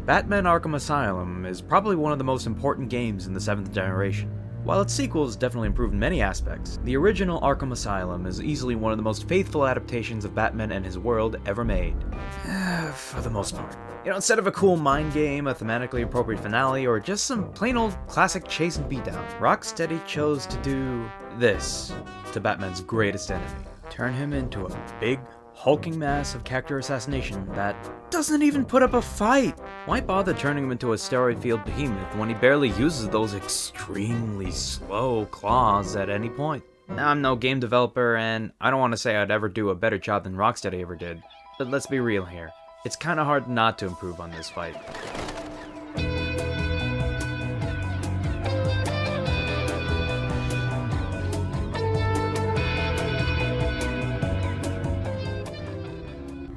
Batman Arkham Asylum is probably one of the most important games in the 7th generation. While its sequels definitely improved in many aspects, the original Arkham Asylum is easily one of the most faithful adaptations of Batman and his world ever made. For the most part. Instead of a cool mind game, a thematically appropriate finale, or just some plain old classic chase and beatdown, Rocksteady chose to do this to Batman's greatest enemy. Turn him into a big, hulking mass of character assassination that doesn't even put up a fight. Why bother turning him into a steroid-filled behemoth when he barely uses those extremely slow claws at any point? Now, I'm no game developer, and I don't want to say I'd ever do a better job than Rocksteady ever did, but let's be real here. It's kinda hard not to improve on this fight.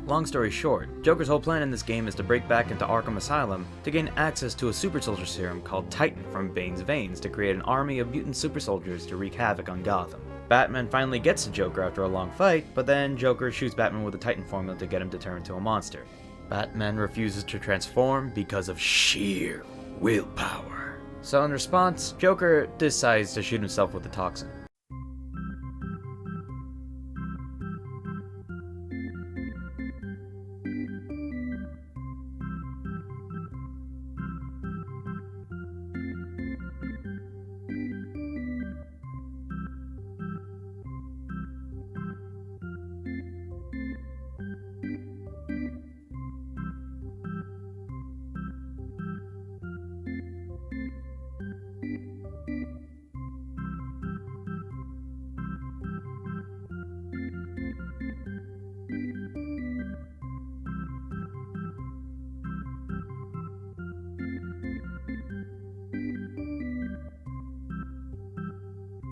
Long story short, Joker's whole plan in this game is to break back into Arkham Asylum to gain access to a super soldier serum called Titan from Bane's veins to create an army of mutant super soldiers to wreak havoc on Gotham. Batman finally gets to Joker after a long fight, but then Joker shoots Batman with a Titan formula to get him to turn into a monster. Batman refuses to transform because of sheer willpower. So in response, Joker decides to shoot himself with the toxin.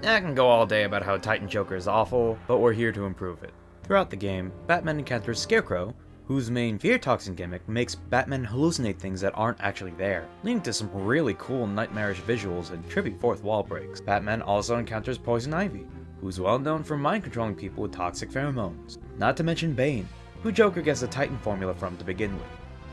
I can go all day about how Titan Joker is awful, but we're here to improve it. Throughout the game, Batman encounters Scarecrow, whose main fear toxin gimmick makes Batman hallucinate things that aren't actually there, leading to some really cool nightmarish visuals and trippy fourth wall breaks. Batman also encounters Poison Ivy, who's well known for mind controlling people with toxic pheromones. Not to mention Bane, who Joker gets the Titan formula from to begin with.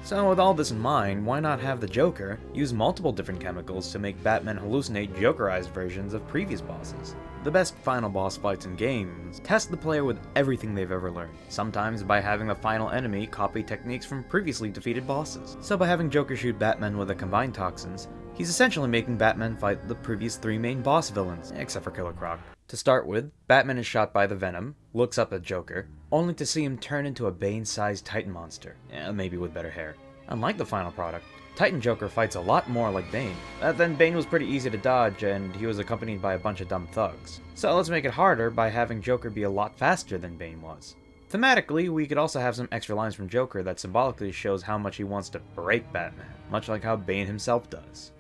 So with all this in mind, why not have the Joker use multiple different chemicals to make Batman hallucinate Jokerized versions of previous bosses? The best final boss fights in games test the player with everything they've ever learned, sometimes by having the final enemy copy techniques from previously defeated bosses. So by having Joker shoot Batman with the combined toxins, he's essentially making Batman fight the previous 3 main boss villains, except for Killer Croc. To start with, Batman is shot by the Venom, looks up at Joker, only to see him turn into a Bane-sized Titan monster, maybe with better hair. Unlike the final product, Titan Joker fights a lot more like Bane. Then Bane was pretty easy to dodge, and he was accompanied by a bunch of dumb thugs. So let's make it harder by having Joker be a lot faster than Bane was. Thematically, we could also have some extra lines from Joker that symbolically shows how much he wants to break Batman, much like how Bane himself does.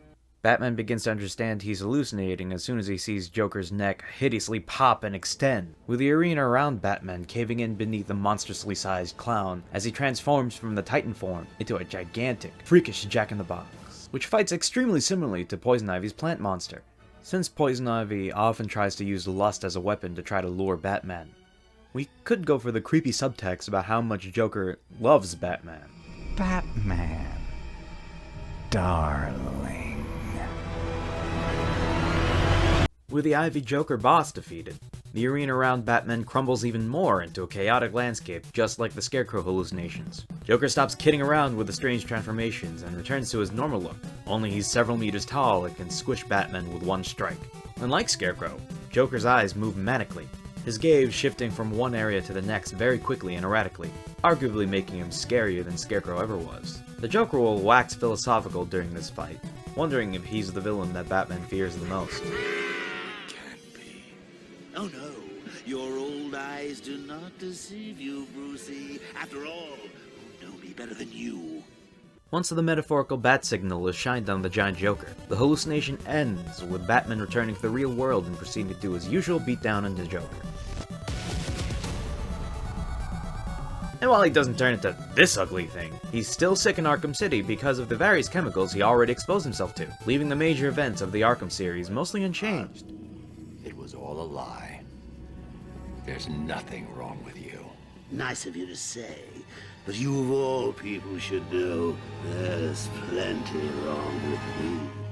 Batman begins to understand he's hallucinating as soon as he sees Joker's neck hideously pop and extend, with the arena around Batman caving in beneath the monstrously sized clown as he transforms from the Titan form into a gigantic, freakish Jack-in-the-Box, which fights extremely similarly to Poison Ivy's plant monster, since Poison Ivy often tries to use lust as a weapon to try to lure Batman. We could go for the creepy subtext about how much Joker loves Batman. Batman, darling. With the Ivy Joker boss defeated, the arena around Batman crumbles even more into a chaotic landscape, just like the Scarecrow hallucinations. Joker stops kidding around with the strange transformations and returns to his normal look, only he's several meters tall and can squish Batman with one strike. Unlike Scarecrow, Joker's eyes move manically, his gaze shifting from one area to the next very quickly and erratically, arguably making him scarier than Scarecrow ever was. The Joker will wax philosophical during this fight, wondering if he's the villain that Batman fears the most. Oh no, your old eyes do not deceive you, Brucey. After all, who know me better than you? Once the metaphorical bat signal is shined on the giant Joker, the hallucination ends with Batman returning to the real world and proceeding to do his usual beatdown on the Joker. And while he doesn't turn into this ugly thing, he's still sick in Arkham City because of the various chemicals he already exposed himself to, leaving the major events of the Arkham series mostly unchanged. It was all a lie. There's nothing wrong with you. Nice of you to say. But you of all people should know there's plenty wrong with me.